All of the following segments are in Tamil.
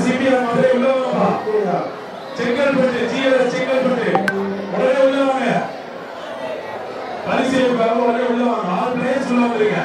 CPR மதுரை உள்ள வாங்க. செங்கல்பட்டு GLS செங்கல்பட்டு உடனே உள்ள வாங்க. பரிசீலனை பாருங்க உடனே உள்ள வாங்க. ஆல் பிளேயர்ஸ் உள்ள வந்துருங்க.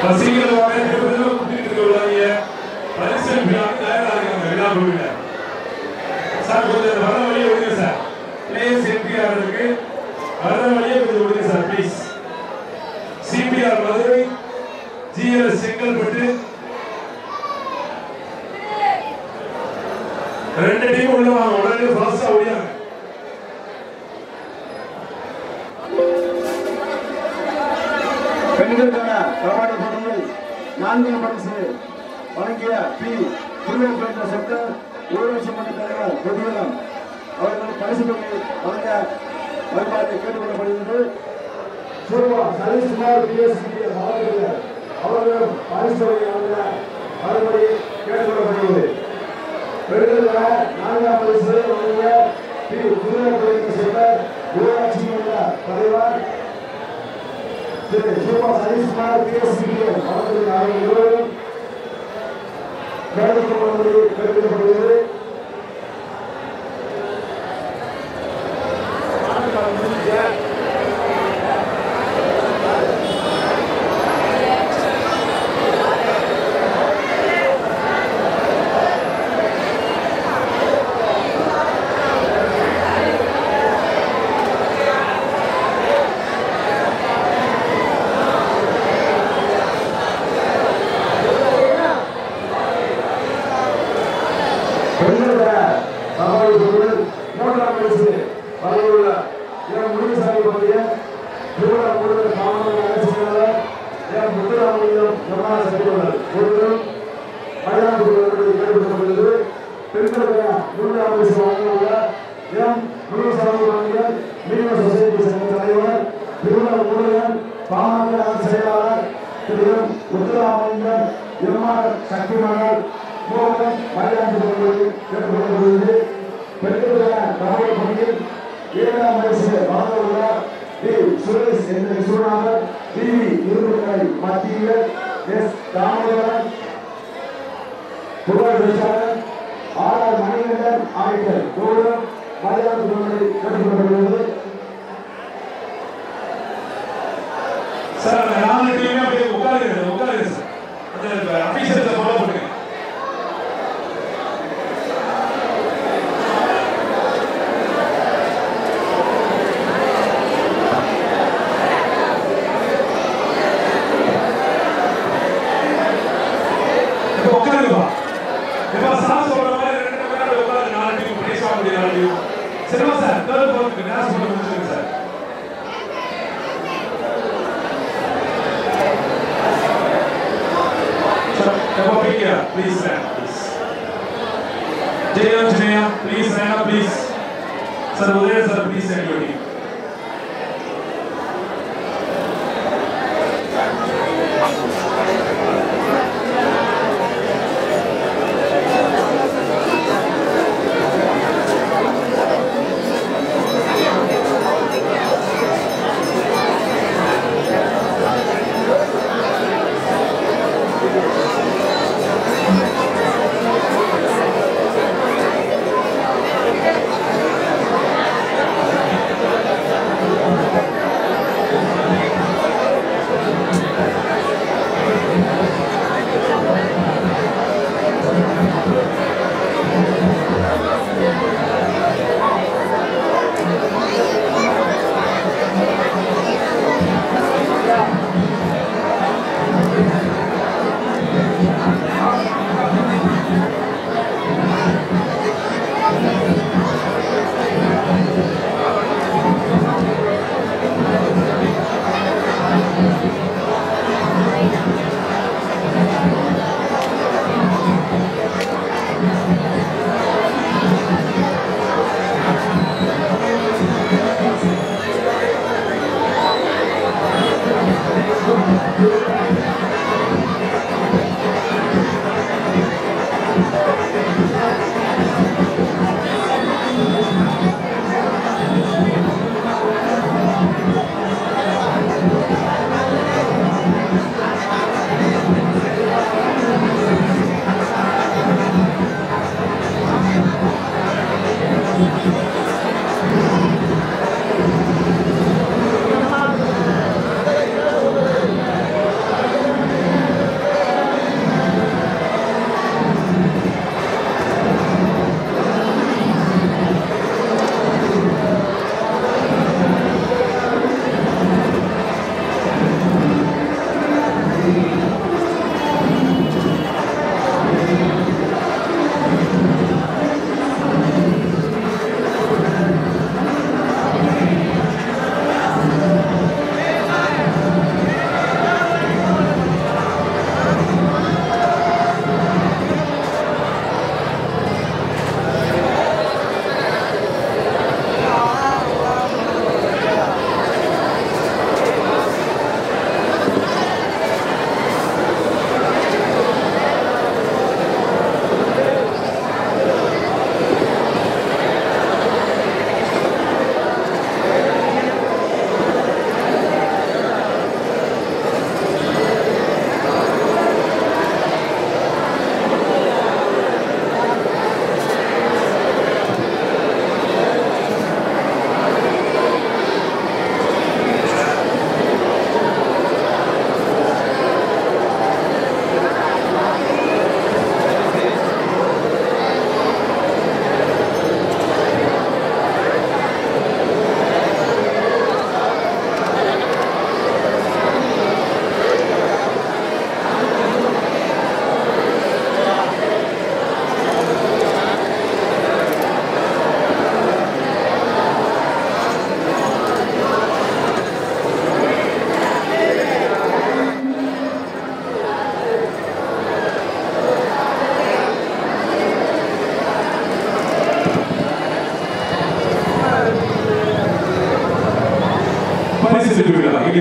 பரிசீலனை வாங்க. திருப்பதில கூட்டிட்டு உள்ளாங்க. பரிசீலனை தயாரா இருக்காங்க. விழா போடுங்க. சார் கொஞ்சம் வர வழியை விடுங்க சார். பிளேயர்ஸ் CPR இருக்கு. வர வழியை கொஞ்சம் விடுங்க sir please. CPR Madurai GLS Chengalpattu ரெண்டு டீம் உள்ள வாங்க. உடனே ஃபாஸ்டா ஓடியாங்க. பெண்களுக்கான கபடி போட்டியில் 4 பரிசு வழங்கிய திருவேற்ற செக்டர் ஊராட்சி மன்ற தலைவர் பொதுவலம் அவர்கள் பரிசு தொகை வழங்க வருமானத்தை கேட்டுக்கொள்ளப்படுகிறது. சதீஷ்குமார் PSPL அவர்கள் பரிசு தொகை வழங்க மறுபடி கேட்டுக்கொள்ளப்படுகிறது. பெண்களுக்கான 4 பரிசு வழங்கிய திருவேற்ற செக்டர் ஊராட்சி மன்ற தலைவர் சதீஷ்குமார் PSPL அவர்கள் இருவரும் கேட்டுக்கொள்ளப்படுகிறது. Please stand, please. Jaya, please stand up, please. Sir, Uday, sir, please stand your team.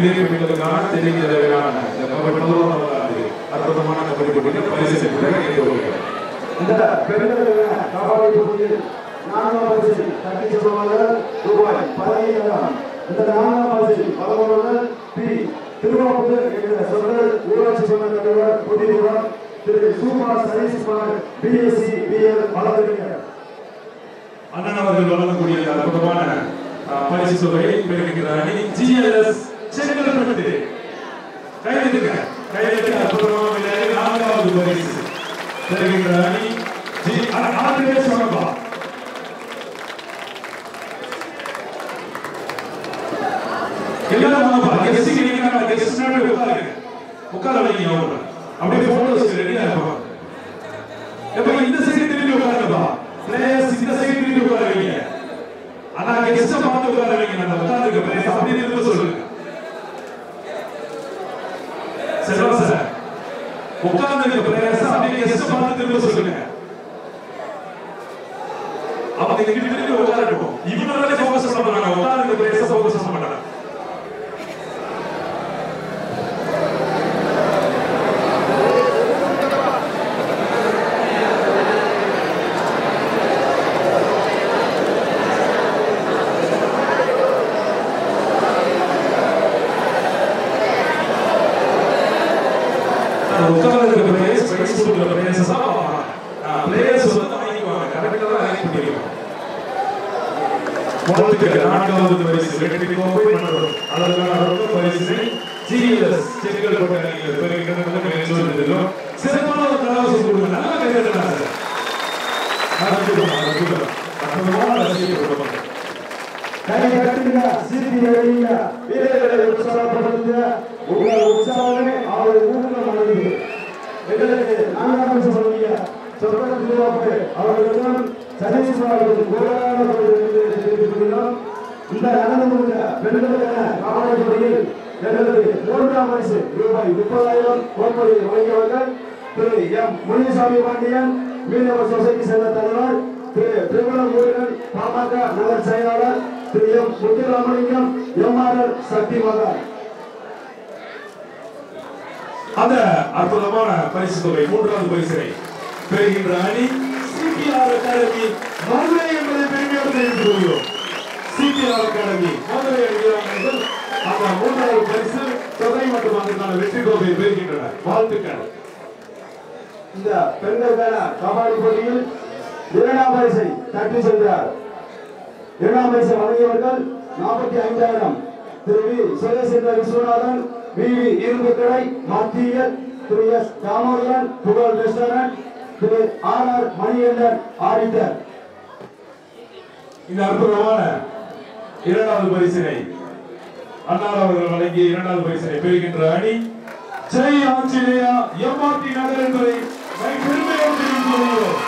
மகளிர் பெண்களுக்கான தெரிவிக்கிறவர்களான இந்த கபடி 11வது ஆண்டு அற்புதமான கபடி போட்டியில் பரிசு பெறுகிறார். இந்த பெண்களுக்கான கபடி போட்டியில் 4ஆம் பரிசு தட்டி செல்பவர்கள் ரூபாய் 15,000. இந்த 4ஆம் பரிசு பலவர்கள் பி. திருவாரூர் என்ற சொந்தர் ஊராட்சி மன்ற தலைவர் புதியவர் திரு சூப்பர் சதீஷ்குமார் பிஎஸ்சி பிஎல் வழங்குகிறார். அண்ணன் அவர்கள் வழங்கக்கூடிய அற்புதமான பரிசு தொகையை பெறுகின்ற அணி ஜிஎல்எஸ் செங்கல்பட்டு. கைதட்டுங்க, கைதட்டி அற்புதமான விளையாடி 4வது பரிசு பெறுகின்ற அணி ஆர்டிஎஸ் சமபா. எல்லாரும் வாங்கப்பா, கெஸ்ட் கிட்ட கெஸ்ட் நாட் உட்காருங்க, உட்கார வைங்க. அவங்க அப்படியே போட்டோஸ் ரெடியா இருப்பாங்க. எப்ப இந்த சைடு திரும்பி உட்காருங்கப்பா, பிளேயர்ஸ் இந்த சைடு திரும்பி உட்கார வைங்க. ஆனா கெஸ்ட் பார்த்து உட்கார வைங்க. நம்ம உட்காருங்க பிளேயர்ஸ் அப்படியே திரும்ப சொல்லுங்க. செல்வா சார், உட்கார்ந்துருக்க பிளேயர்ஸ் அப்படியே கெஸ்ட் பார்த்து திரும்ப சொல்லுங்க. அவங்க இங்க திரும்பி உட்காரட்டும். இவங்களே ஃபோக்கஸ் பண்ண மாட்டாங்க, உட்கார்ந்துருக்க பிளேயர்ஸ் ஃபோக்கஸ் பண்ண மாட்டாங்க. நான்காவது பரிசு வெற்றி கோப்பை மற்றும் அதற்கான ரொக்க பரிசு ஜிஎல்எஸ் செங்கல்பட்டு அணியில் பெறுகின்றனர். சிறப்பான ஒரு தராசு கொடுங்க. நல்லா கைதட்டலாம் சார். கைதட்டுங்க, சீட்டியடிங்க, வீரர்களை உற்சாகப்படுத்துங்க. உங்கள் உற்சாகமே அவரை ஊக்கமானது. எங்களுக்கு 4ஆம் பரிசு சொல்லுங்க. சொர்க்க திருவாப்பு அவர்களிடம் சதீஷ்குமார் கோடான தெரிவித்துள்ளோம். இந்த நடந்து பெண்களுக்கான கபடி போட்டியில் எங்களுக்கு 3ஆம் பரிசு ரூபாய் 30,000 கோப்பையை வழங்கியவர்கள் திரு எம். முனிசாமி பாண்டியன், மீனவர் சொசைட்டி சேர்ந்த தலைவர், திரு திருமணம் முருகன், பாமக நகர் செயலாளர், திரு எம். முத்துராமலிங்கம், எம்ஆர்எல் சக்தி மகன். அந்த அற்புதமான பரிசு தொகை 3வது பரிசினை பெறுகின்ற அணி சிபிஆர் அகாடமி மதுரை என்பதை பெருமையோடு தெரிவித்துக் கொள்கிறோம். சிபிஆர் அகாடமி மதுரை வீராங்கனைகள் அந்த 3வது பரிசு தொகை மற்றும் அதற்கான வெற்றி கோப்பையை பெறுகின்றனர். வாழ்த்துக்கள். இந்த பெண்களுக்கான கபடி போட்டியில் 2ஆம் பரிசை தட்டி சென்றார். 2ஆம் பரிசை வழங்கியவர்கள் 45,000 திரு வி. சுரேஷ் விஸ்வநாதன், வி. இரும்பு கடை மத்தியில், திரு எஸ். தாமோதரன் புகழ் ரெஸ்டாரண்ட், திரு ஆர். மணிகண்டன் ஆடிட்டர். இந்த அற்புதமான 2வது பரிசினை அண்ணார் அவர்கள் வழங்கிய 2வது பரிசினை பெறுகின்ற அணி ஜெய் ஆஞ்சநேயா எம்ஆர்டி நகர் என்பதை பெருமையோடு தெரிவித்துக் கொள்கிறோம்.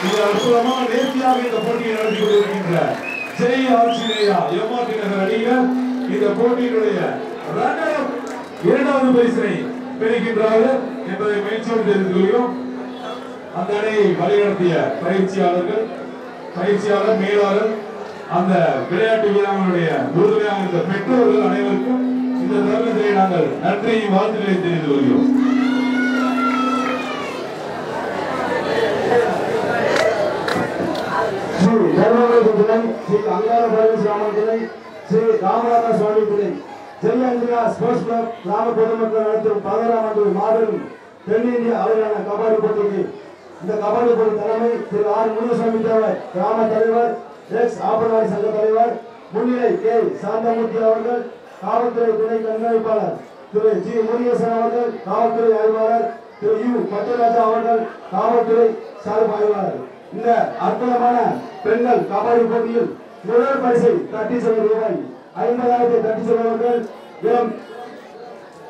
இந்த அற்புதமான நேர்த்தியாக இந்த போட்டியை நடத்தி கொண்டிருக்கின்ற ஜெய் ஆஞ்சநேயா எம்ஆர்டி நகர் அணியினர் இந்த போட்டியினுடைய ரன்னர் 2வது பரிசினை பெறுகின்றார்கள் என்பதை மகிழ்ச்சியோடு தெரிவித்துக் கொள்கிறோம். அந்த அணியை வழிநடத்திய பயிற்சியாளர், மேலாளர், அந்த விளையாட்டு வீராங்களுடைய உறுதுணையாக இருந்த பெற்றோர்கள் அனைவருக்கும் இந்த தருணத்திலே நாங்கள் நன்றியை வாழ்த்துக்களை தெரிவித்துக் கொள்கிறோம். ஸ்ரீ தர்மபுரி துணை, ஸ்ரீ அங்கார பரமேஸ்வரன் துணை, ஸ்ரீ ராமநாத சுவாமி துணை, ஜெயந்திரா ஸ்போர்ட்ஸ் கிளப் கிராம பொதுமக்கள் நடத்தும் 11ஆம் ஆண்டு மாபெரும் தென்னிந்திய அளவிலான கபடி போட்டிக்கு இந்த கபடி போட்டி தலைமை திரு ஆர். முனுசாமி தேவர் கிராம தலைவர், எக்ஸ் ஆபரணி சங்க தலைவர், முன்னிலை கே. சாந்தமூர்த்தி அவர்கள், காவல்துறை துணை கண்காணிப்பாளர் திரு ஜி. முருகேசன் அவர்கள், காவல்துறை ஆய்வாளர் திரு யு. பட்டராஜா அவர்கள், காவல்துறை சார்பு ஆய்வாளர். இந்த அற்புதமான பெண்கள் கபடி போட்டியில் முதல் பரிசை தட்டி செல்லும் ரூபாய் 50,000 தட்டி செல்பவர்கள் எம்.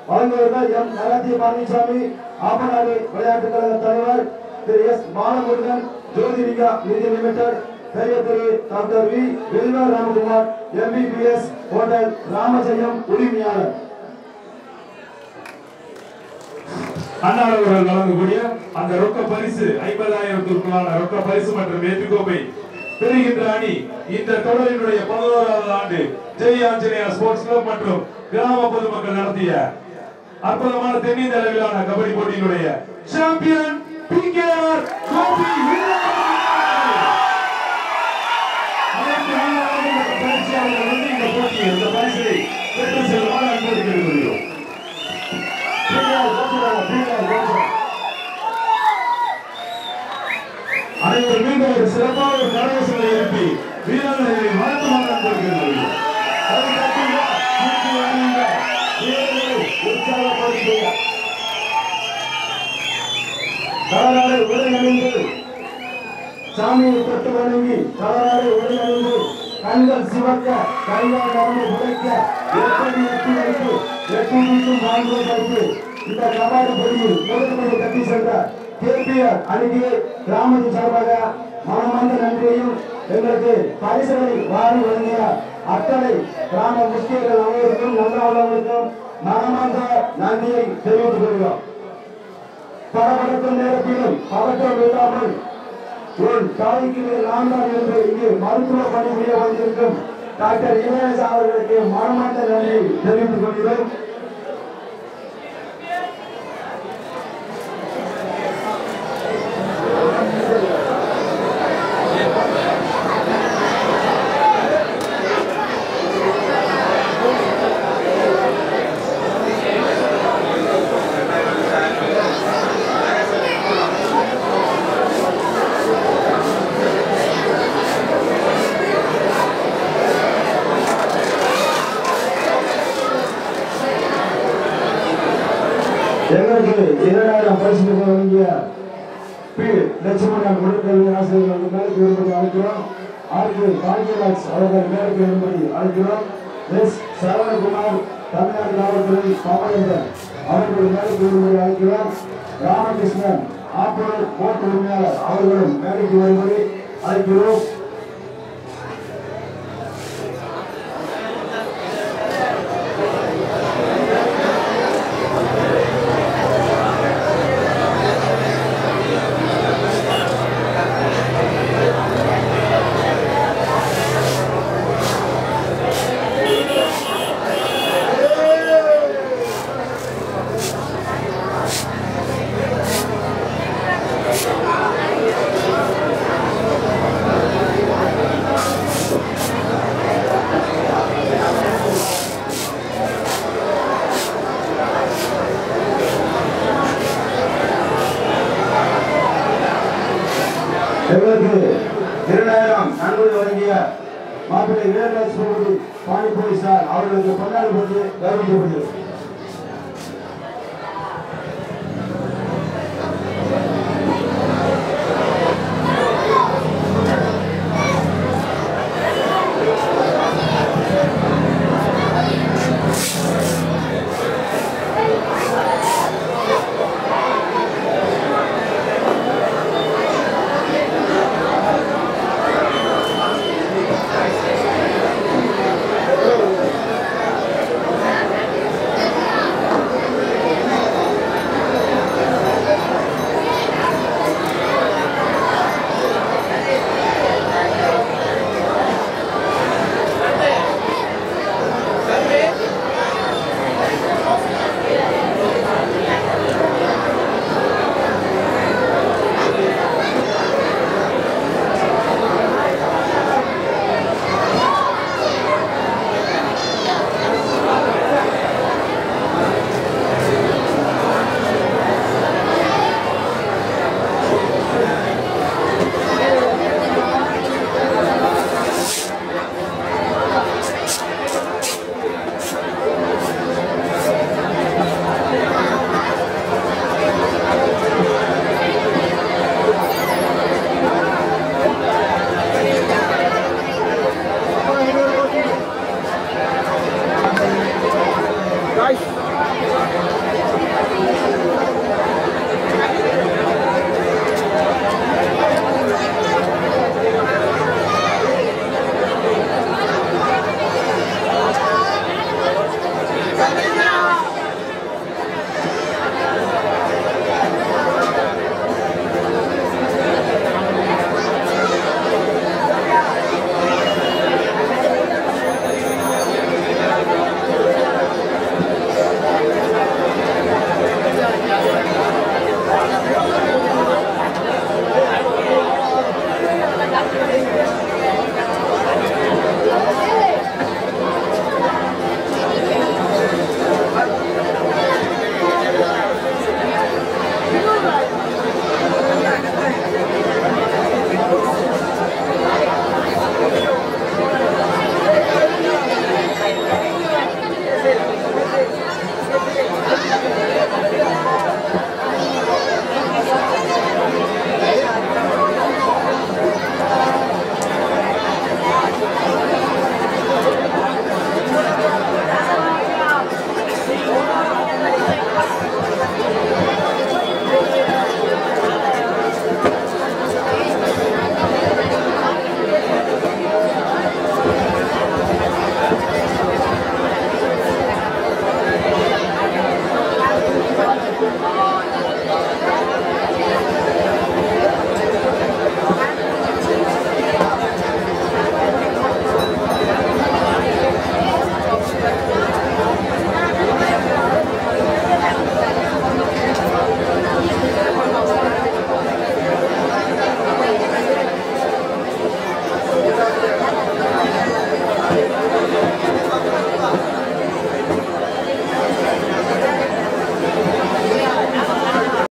வழங்குவர்கள் எம். நரத்திய பழனிசாமி, ஆபரணி விளையாட்டுக் கழக தலைவர் திரு எஸ். பாலமுருகன், ஜோதிரிகா நிதி லிமிடெட், பெரிய Thiru doctor V. Velva Ramakumar, MBBS hotel Ramajayam உரிமையாளர். அண்ணார் அவர்கள் வழங்கக்கூடிய அந்த ரொக்க பரிசு 50,000 ரொக்க பரிசு மற்றும் வெற்றி கோப்பை பெறுகின்ற அணி இந்த தொடரினுடைய 11வது ஆண்டு ஜெய் ஆஞ்சநேயா ஸ்போர்ட்ஸ் கிளப் மற்றும் கிராம பொதுமக்கள் நடத்திய அற்புதமான தென்னிந்திய அளவிலான கபடி போட்டியினுடைய சாம்பியன் PKR கோபி இந்த போட்டியை இந்த பரிசை பெற்று செல்லுமாறு அன்போடு கேட்டுக்கொள்கிறோம். அனைவரும் மீண்டும் ஒரு சிறப்பான ஒரு கரகோஷங்களை எழுப்பி வீரர்களை வாழ்த்துமாறு அன்போடு கேட்டுக்கொள்கிறோம். கலராடு உடை அணிந்து சாமியை தொட்டு வணங்கி கலராடு உடை அணிந்து கண்கள் சிவக்க கைகால் நரம்பு புதைக்க எப்படி எட்டி வைத்து எட்டி வீட்டும் வாழ்வு வைத்து இந்த கபாடி போட்டியில் முதல்முறை கட்டி சென்ற KPR அணிக்கு கிராமத்தின் சார்பாக மனமார்ந்த நன்றியையும் எங்களுக்கு பரிசுகளை வாரி வழங்கிய அத்தனை கிராம முக்கியர்கள் அனைவருக்கும் நல்ல உள்ளவர்களுக்கும் மனமார்ந்த நன்றியை தெரிவித்துக் கொள்கிறோம். பரபரக்கும் நேரத்திலும் பதட்டம் இல்லாமல் உன் தாய்க்கு நான் தான் என்று இங்கு மருத்துவ பணிபுரிய வந்திருக்கும் டாக்டர் இளையராஜா அவர்களுக்கு மனமார்ந்த நன்றியை தெரிவித்துக் கொள்கிறோம். எங்களுக்கு 2000 பரிசு வழங்கிய பி லட்சுமணன் உடற்கல்வி ஆசிரியர்கள் மேற்கு வரும்படி அழைக்கிறோம். ஆர்கே பாக்கியராஜ் அவர்கள் மேற்கு வரும்படி அழைக்கிறோம். எஸ் சரவணகுமார் தமிழ்நாடு காவல்துறை பாமகேந்திரன் அவர்கள் மேற்கு வரும்படி அழைக்கிறோம். ராமகிருஷ்ணன் ஆப்பூர் கோர்ட் உரிமையாளர் அவர்களும் மேற்கு வரும்படி அழைக்கிறோம். எங்களுக்கு 2000 நன்கொடை வழங்கிய மாப்பிள்ளை வீரராஜ் பாணி போலீசார் அவர்களுக்கு பொன்னாடி போட்டு கௌரவிக்கப்படுகிறது.